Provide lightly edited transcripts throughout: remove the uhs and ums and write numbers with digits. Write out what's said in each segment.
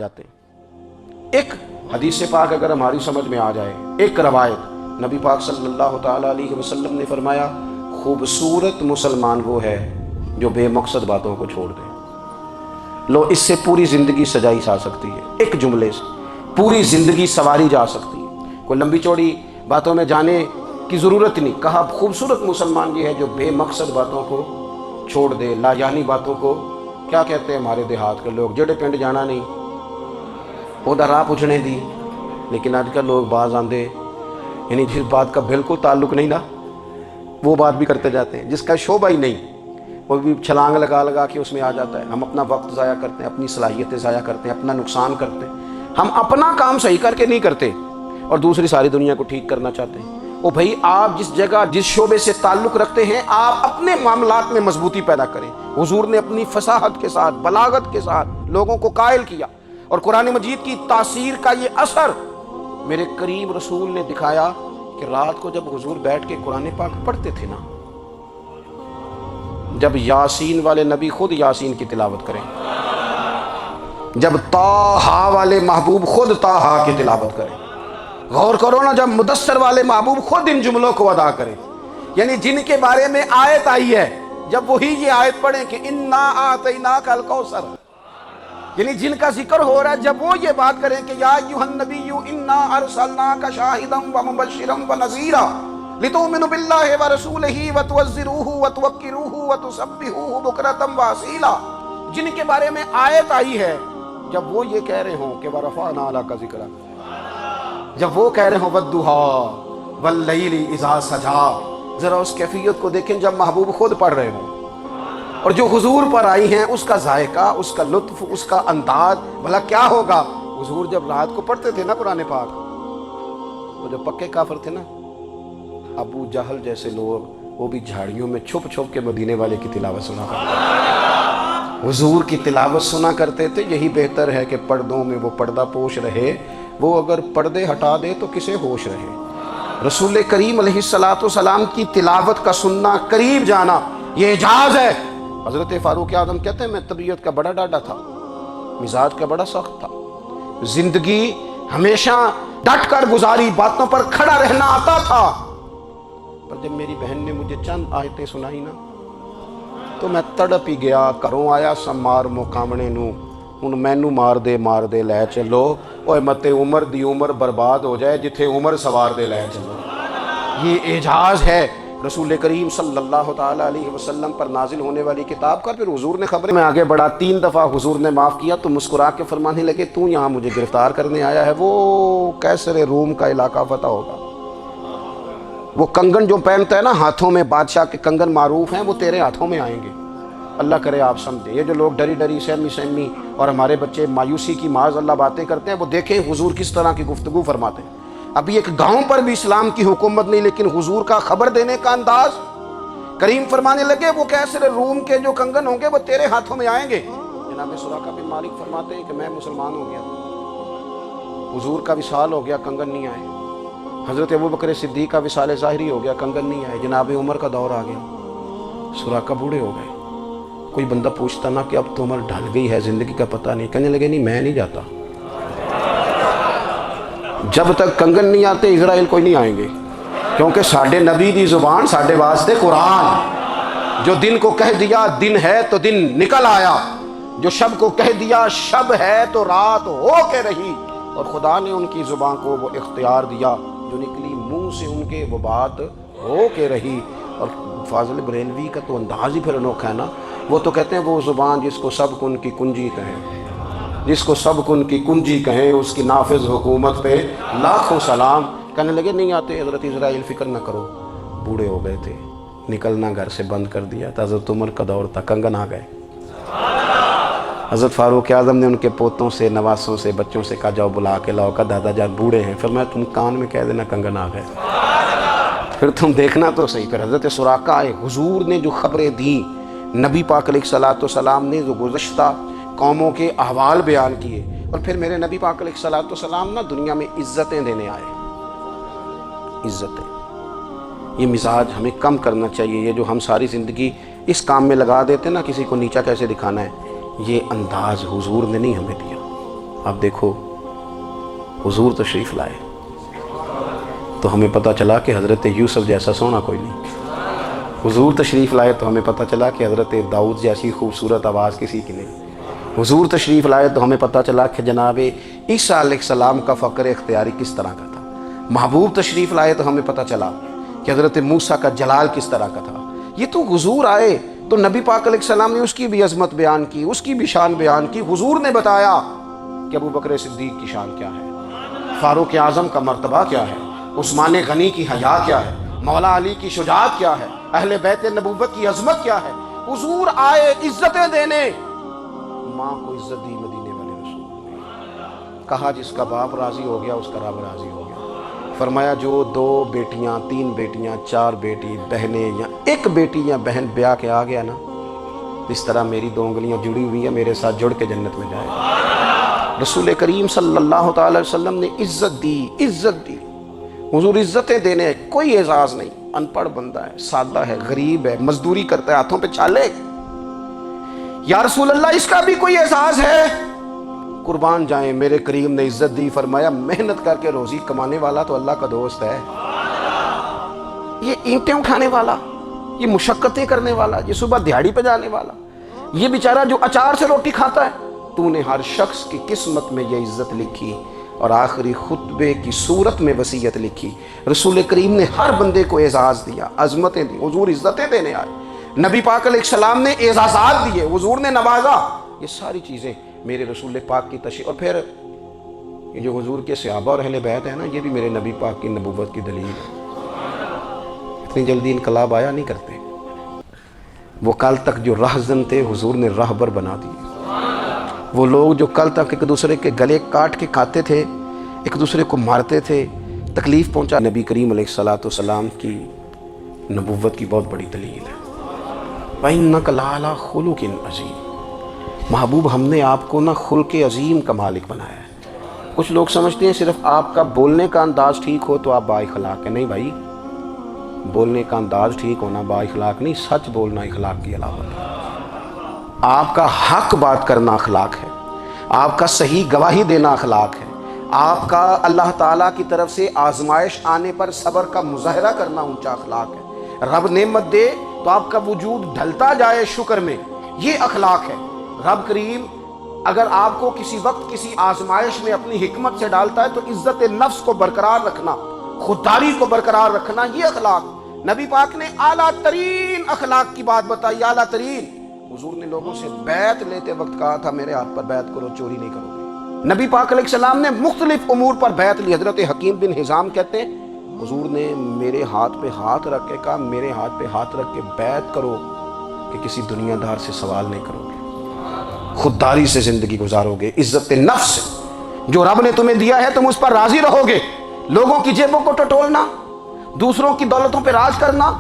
जाते हैं। एक हदीस पाक अगर हमारी समझ में आ जाए, एक रवायत नबी पाक सल्लल्लाहु ताला अलैहि वसल्लम ने फरमाया, खूबसूरत मुसलमान वो है जो बेमकसद बातों को छोड़ दे। लो, इससे पूरी ज़िंदगी सजाई जा सकती है, एक जुमले से पूरी ज़िंदगी सवारी जा सकती है। कोई लंबी चौड़ी बातों में जाने की ज़रूरत नहीं। कहा खूबसूरत मुसलमान ये है जो बेमकसद बातों को छोड़ दे, लाजानी बातों को। क्या कहते हैं हमारे देहात के लोग, जड़े पिंड जाना नहीं, ओदा राह पुछने दी। लेकिन आजकल लोग बाज आंदे, यानी जिस बात का बिल्कुल ताल्लुक़ नहीं ना, वो बात भी करते जाते हैं, जिसका शोभा ही नहीं, वो भी छलांग लगा लगा के उसमें आ जाता है। हम अपना वक्त ज़ाया करते हैं, अपनी सलाहियतें ज़ाया करते हैं, अपना नुकसान करते हैं। हम अपना काम सही करके नहीं करते और दूसरी सारी दुनिया को ठीक करना चाहते हैं। ओ भाई, आप जिस जगह जिस शोबे से ताल्लुक़ रखते हैं, आप अपने मामलात में मजबूती पैदा करें। हुजूर ने अपनी फसाहत के साथ, बलागत के साथ लोगों को कायल किया और कुरान मजीद की तासीर का ये असर मेरे करीम रसूल ने दिखाया कि रात को जब हुजूर बैठ के कुरान पाक पढ़ते थे ना, जब यासीन वाले नबी खुद यासीन की तिलावत करें, जब ताहा वाले महबूब खुद ताहा की तिलावत करें, गौर करो ना, जब मुदस्सर वाले महबूब खुद इन जुमलों को अदा करें, यानी जिनके बारे में आयत आई है, जब वही ये आयत पढ़ें कि इन्ना आतैनाकल कौसर, यानी जिनका जिक्र हो रहा है, जब वो ये बात करें कि या अय्युहन नबिय्यु इन्ना अरसलनाका शाहिदन व मुबश्शिरन व नज़ीरा लितुमिनु बिल्लाहि व रसूलिही व तुअज़्ज़िरूहु व तुवक्किरूहु व तुसब्बिहुहु बुकरतन व असीला, जिनके बारे में आयत आई है, जब वो ये कह रहे हों कि व रफ़अना लका ज़िक्रा, जब वो कह रहे हो वद्दुहा वल्लैली इज़ा सजा, ज़रा उस कैफियत को देखें जब महबूब खुद पढ़ रहे हो और जो हुजूर पर आई हैं, उसका जायका, उसका लुत्फ, उसका अंदाज, भला क्या होगा। हुजूर जब रात को पढ़ते थे ना कुरान पाक, वो जो पक्के काफिर थे ना, अबू जहल जैसे लोग, वो भी झाड़ियों में छुप छुप के मदीने वाले की तिलावत सुना करते, हुजूर की तिलावत सुना करते थे। यही बेहतर है कि पर्दों में वो पर्दा पोश रहे, वो अगर पर्दे हटा दे तो किसे होश रहे। रसूल करीम अलैहिस्सलातु वस्सलाम की तिलावत का सुनना, करीब जाना, ये एजाज़ है। हज़रत फ़ारूक आज़म कहते हैं, मैं तबीयत का बड़ा डाढ़ा था, मिजाज का बड़ा सख्त था, जिंदगी हमेशा डट कर गुजारी, बातों पर खड़ा रहना आता था, पर जब मेरी बहन ने मुझे चंद आयतें सुनाई ना, तो मैं तड़प ही गया। घरों आया समार मुकामने नू, हुण मैनू मार दे लै चलो, ओए मते उमर दी उमर बर्बाद हो जाए, जिथे उमर सवार दे लै चलो। ये एजाज़ है रसूल करीम सल्लल्लाहु ताला अलैहि वसल्लम पर नाजिल होने वाली किताब का। फिर हुजूर ने खबरें में आगे बढ़ा, 3 दफ़ा हुजूर ने माफ़ किया तो मुस्कुरा के फरमाने लगे, तू यहाँ मुझे गिरफ्तार करने आया है, वो कैसर रूम का इलाका फतह होगा। वो कंगन जो पहनता है ना हाथों में, बादशाह के कंगन मारूफ हैं, वो तेरे हाथों में आएंगे। अल्लाह करे आप समझे। ये जो लोग डरी डरी सहमी और हमारे बच्चे मायूसी की माज़ अल्लाह बातें करते हैं, वो देखें हुजूर किस तरह की गुफ्तगू फरमाते हैं। अभी एक गांव पर भी इस्लाम की हुकूमत नहीं, लेकिन हुजूर का खबर देने का अंदाज। करीम फरमाने लगे, वो कैसर रूम के जो कंगन होंगे वो तेरे हाथों में आएंगे। जनाब सुराका बिन मालिक फरमाते हैं कि मैं मुसलमान हो गया, हुजूर का विसाल हो गया, कंगन नहीं आए। हज़रत अबू बकर सिद्दीक़ का विसाल ज़ाहिरी हो गया, कंगन नहीं आए। जनाब उमर का दौर आ गया, सुराका बूढ़े हो गए। कोई बंदा पूछता ना कि अब तो उम्र ढल गई है, ज़िंदगी का पता नहीं, कहने लगे नहीं मैं नहीं जाता, जब तक कंगन नहीं आते इज़राइल कोई नहीं आएंगे, क्योंकि साडे नबी दी ज़ुबान साडे वास्ते कुरान। जो दिन को कह दिया दिन है तो दिन निकल आया, जो शब को कह दिया शब है तो रात हो के रही। और खुदा ने उनकी ज़ुबान को वो इख्तियार दिया, जो निकली मुँह से उनके वो बात हो के रही। और फाज़िल बरेलवी का तो अंदाज़ ही फिर अनोखा है ना। वो तो कहते हैं वो ज़ुबान जिसको सब कुन की कुंजी कहें, जिसको सब कुन की कुंजी कहें, उसकी नाफिज हुकूमत पे लाखों सलाम। कहने लगे नहीं आते हज़रत इज़राइल, फ़िक्र न करो, बूढ़े हो गए थे, निकलना घर से बंद कर दिया था। हज़रत उमर का दौर था, कंगन आ गए। हज़रत फ़ारूक आज़म ने उनके पोतों से, नवासों से, बच्चों से कहा जाओ बुला के लाओ, का दादा जान बूढ़े हैं। फिर मैं तुम कान में कह देना कंगन आ गए, फिर तुम देखना तो सही। फिर हज़रत सुराका आए, हुजूर ने जो खबरें दी, नबी पाक अलैहिस्सलातु वस्सलाम ने जो गुज़श्ता कौमों के अहवाल बयान किए, और फिर मेरे नबी पाक अलैहिस्सलातु वस्सलाम ना दुनिया में इज़्ज़तें देने आए। इज़्ज़तें, ये मिजाज हमें कम करना चाहिए। ये जो हम सारी ज़िंदगी इस काम में लगा देते ना, किसी को नीचा कैसे दिखाना है, ये अंदाज़ हुजूर ने नहीं हमें दिया। اب دیکھو حضور تشریف لائے تو ہمیں پتہ چلا کہ حضرت یوسف جیسا سونا کوئی نہیں، حضور تشریف لائے تو ہمیں پتہ چلا کہ حضرت داؤد جیسی خوبصورت آواز کسی کی نہیں، حضور تشریف لائے تو ہمیں پتہ چلا کہ جناب عیسیٰ علیہ السلام کا فقر اختیاری کس طرح کا تھا، محبوب تشریف لائے تو ہمیں پتہ چلا کہ حضرت موسیٰ کا جلال کس طرح کا تھا۔ یہ تو حضور آئے تو نبی پاک علیہ السلام نے اس کی بھی عظمت بیان کی، اس کی بھی شان بیان کی، حضور نے بتایا کہ ابو بکر صدیق کی شان کیا ہے، فاروق اعظم کا مرتبہ کیا ہے، عثمان غنی کی حیا کیا ہے، مولا علی کی شجاعت کیا ہے، اہل بیت نبوت کی عظمت کیا ہے۔ حضور آئے عزتیں دینے، ماں کو عزت دی مدینے والے رسول نے، کہا جس کا باپ راضی ہو گیا اس کا رب راضی ہو گیا۔ فرمایا جو 2 بیٹیاں 3 بیٹیاں 4 بیٹی بہنیں یا 1 بیٹی یا بہن بیاہ کے آ گیا نا، اس طرح میری 2 انگلیاں جڑی ہوئی ہیں، میرے ساتھ جڑ کے جنت میں جائے۔ رسول کریم صلی اللہ تعالی وسلم نے عزت دی، عزت دی۔ حضور عزتیں دینے، کوئی اعزاز نہیں، ان پڑھ بندہ ہے، سادہ ہے، غریب ہے، مزدوری کرتا ہے، ہاتھوں پہ چھالے، یا رسول اللہ اس کا بھی کوئی اعزاز ہے؟ قربان جائیں، میرے کریم نے عزت دی، فرمایا محنت کر کے روزی کمانے والا تو اللہ کا دوست ہے، یہ اینٹیں اٹھانے والا، یہ مشقتیں کرنے والا، یہ صبح دیہڑی پہ جانے والا، یہ بیچارہ جو اچار سے روٹی کھاتا ہے، تو نے ہر شخص کی قسمت میں یہ عزت لکھی اور آخری خطبے کی صورت میں وصیت لکھی۔ رسول کریم نے ہر بندے کو اعزاز دیا، عظمتیں دی، حضور عزتیں دینے آئے، نبی پاک علیہ السلام نے اعزازات دیے، حضور نے نوازا۔ یہ ساری چیزیں میرے رسول پاک کی تشریح، اور پھر یہ جو حضور کے صحابہ اور اہل بیت ہیں نا، یہ بھی میرے نبی پاک کی نبوت کی دلیل ہے۔ اتنی جلدی انقلاب آیا نہیں کرتے، وہ کل تک جو راہزن تھے حضور نے راہبر بنا دیے، وہ لوگ جو کل تک ایک دوسرے کے گلے کاٹ کے کھاتے تھے، ایک دوسرے کو مارتے تھے، تکلیف پہنچا، نبی کریم علیہ السلام کی نبوت کی بہت بڑی دلیل ہے۔ وَإِنَّكَ لَعَلَىٰ خُلُقٍ عَظِيمٍ، محبوب ہم نے آپ کو نا خلق عظیم کا مالک بنایا ہے۔ کچھ لوگ سمجھتے ہیں صرف آپ کا بولنے کا انداز ٹھیک ہو تو آپ با اخلاق ہیں، نہیں بھائی، بولنے کا انداز ٹھیک ہونا با اخلاق نہیں، سچ بولنا اخلاق کی علامت ہے۔ آپ کا حق بات کرنا اخلاق ہے، آپ کا صحیح گواہی دینا اخلاق ہے، آپ کا اللہ تعالیٰ کی طرف سے آزمائش آنے پر صبر کا مظاہرہ کرنا اونچا اخلاق ہے۔ رب نعمت دے تو آپ کا وجود ڈھلتا جائے شکر میں، یہ اخلاق ہے۔ رب کریم اگر آپ کو کسی وقت کسی آزمائش میں اپنی حکمت سے ڈالتا ہے تو عزت نفس کو برقرار رکھنا، خودداری کو برقرار رکھنا، یہ اخلاق۔ نبی پاک نے اعلیٰ ترین اخلاق کی بات بتائی، اعلیٰ ترین۔ حضور نے لوگوں سے بیعت لیتے وقت کہا تھا میرے ہاتھ پر بیعت کرو، چوری نہیں کرو گے۔ نبی پاک علیہ السلام نے مختلف امور پر بیعت لی۔ حضرت حکیم بن حزام کہتے ہیں حضور نے میرے ہاتھ پہ ہاتھ رکھ کے کہا میرے ہاتھ پہ ہاتھ رکھ کے بیعت کرو کہ کسی دنیا دار سے سوال نہیں کرو گے، خودداری سے زندگی گزارو گے، عزت نفس جو رب نے تمہیں دیا ہے تم اس پر راضی رہو گے۔ لوگوں کی جیبوں کو ٹٹولنا، دوسروں کی دولتوں پہ راج کرنا،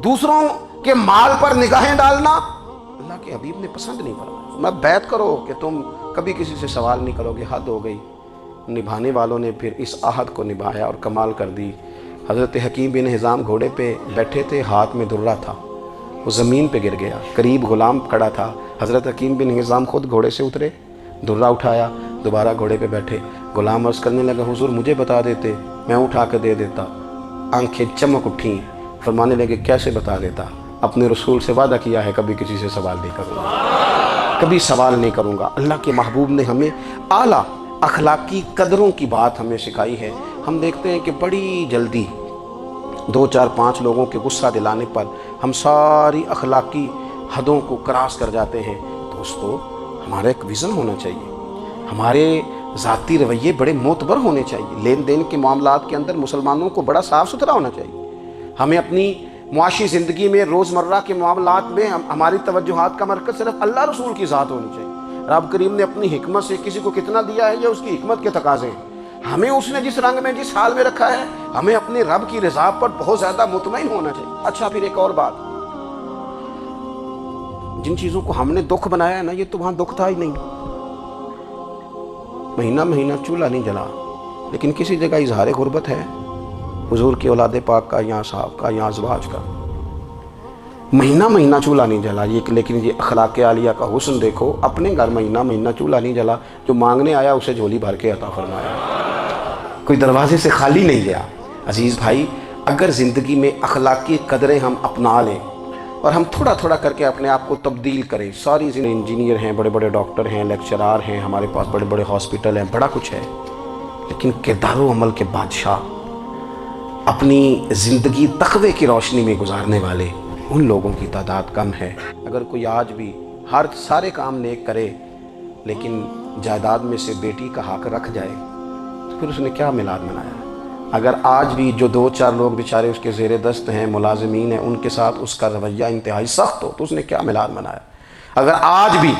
دوسروں کے مال پر نگاہیں ڈالنا اللہ کے حبیب نے پسند نہیں فرمایا۔ میں بیعت کرو کہ تم کبھی کسی سے سوال نہیں کرو گے، حد ہو گئی۔ نبھانے والوں نے پھر اس عہد کو نبھایا اور کمال کر دی۔ حضرت حکیم بن حزام گھوڑے پہ بیٹھے تھے، ہاتھ میں درہ تھا، وہ زمین پہ گر گیا، قریب غلام کھڑا تھا، حضرت حکیم بن حزام خود گھوڑے سے اترے، درہ اٹھایا، دوبارہ گھوڑے پہ بیٹھے۔ غلام عرض کرنے لگا حضور مجھے بتا دیتے، میں اٹھا کے دے دیتا۔ آنکھیں چمک اٹھیں، فرمانے لگے کیسے بتا دیتا؟ اپنے رسول سے وعدہ کیا ہے کبھی کسی سے سوال نہیں کروں گا، کبھی سوال نہیں کروں گا۔ اللہ کے محبوب نے ہمیں اعلیٰ اخلاقی قدروں کی بات ہمیں سکھائی ہے۔ ہم دیکھتے ہیں کہ بڑی جلدی 2 4 5 لوگوں کے غصہ دلانے پر ہم ساری اخلاقی حدوں کو کراس کر جاتے ہیں۔ دوستو ہمارا ایک ویژن ہونا چاہیے، ہمارے ذاتی رویے بڑے معتبر ہونے چاہیے، لین دین کے معاملات کے اندر مسلمانوں کو بڑا صاف ستھرا ہونا چاہیے۔ ہمیں اپنی معاشی زندگی میں روزمرہ کے معاملات میں ہماری توجہات کا مرکز صرف اللہ رسول کی ذات ہونی چاہیے۔ رب کریم نے اپنی حکمت سے کسی کو کتنا دیا ہے یہ اس کی حکمت کے تقاضے ہیں۔ ہمیں اس نے جس رنگ میں جس حال میں رکھا ہے ہمیں اپنے رب کی رضا پر بہت زیادہ مطمئن ہونا چاہیے۔ اچھا پھر ایک اور بات، جن چیزوں کو ہم نے دکھ بنایا ہے نا یہ تو وہاں دکھ تھا ہی نہیں، مہینہ مہینہ چولہا نہیں جلا، لیکن کسی جگہ اظہار غربت ہے، حضور کی اولاد پاک کا یا صاحب کا یا ازواج کا، महीना महीना चूल्हा नहीं जला ये, लेकिन ये अखलाक आलिया का हुस्न देखो, अपने घर महीना महीना चूल्हा नहीं जला, जो मांगने आया उसे झोली भर के अता फरमाया, कोई दरवाजे से खाली नहीं गया। अजीज़ भाई, अगर ज़िंदगी में अखलाकी कदरें हम अपना लें और हम थोड़ा थोड़ा करके अपने आप को तब्दील करें, सारी इंजीनियर हैं, बड़े बड़े डॉक्टर हैं, लेक्चरार हैं, हमारे पास बड़े बड़े हॉस्पिटल हैं, बड़ा कुछ है, लेकिन किरदार अमल के बादशाह, अपनी ज़िंदगी तक़वे की रोशनी में गुजारने वाले उन लोगों की तादाद कम है। अगर कोई आज भी हर सारे काम नेक करे लेकिन जायदाद में से बेटी का हक रख जाए तो फिर उसने क्या मिलाद मनाया। अगर आज भी जो 2-4 लोग बेचारे उसके ज़ेरे दस्त हैं, मुलाजिमीन हैं, उनके साथ उसका रवैया इंतहाई सख्त हो तो उसने क्या मिलाद मनाया। अगर आज भी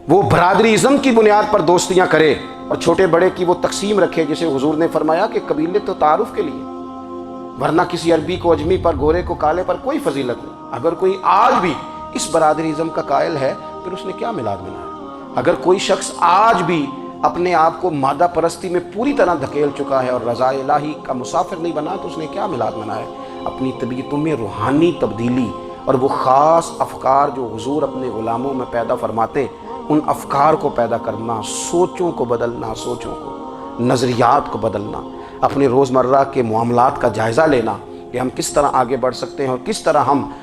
वो बरादरीज़म की बुनियाद पर दोस्तियाँ करे और छोटे बड़े की वो तकसीम रखे, जैसे हुजूर ने फरमाया कि कबीले तो तारुफ के लिए, वरना किसी अरबी को अजमी पर, गोरे को काले पर कोई फजीलत नहीं। अगर कोई आज भी इस बरादरीज़म का कायल है फिर उसने क्या मिलाद मनाया। अगर कोई शख्स आज भी अपने आप को मादा परस्ती में पूरी तरह धकेल चुका है और रज़ा इलाही का मुसाफिर नहीं बना तो उसने क्या मिलाद मनाया। अपनी तबीयतों में रूहानी तब्दीली और वो ख़ास अफ़कार जो हुजूर अपने ग़ुलामों में पैदा फरमाते, उन अफ़कार को पैदा करना, सोचों को बदलना, सोचों को, नज़रियात को बदलना, अपने रोज़मर्रा के मामलात का जायज़ा लेना कि हम किस तरह आगे बढ़ सकते हैं और किस तरह हम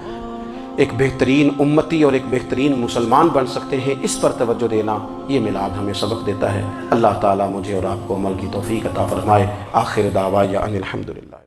एक बेहतरीन उम्मती और एक बेहतरीन मुसलमान बन सकते हैं, इस पर तवज्जो देना, ये मिलाद हमें सबक देता है। अल्लाह ताला मुझे और आपको अमल की तौफ़ीक़ अता फ़रमाए। आखिर दावा या अनिल हम्दुलिल्लाह।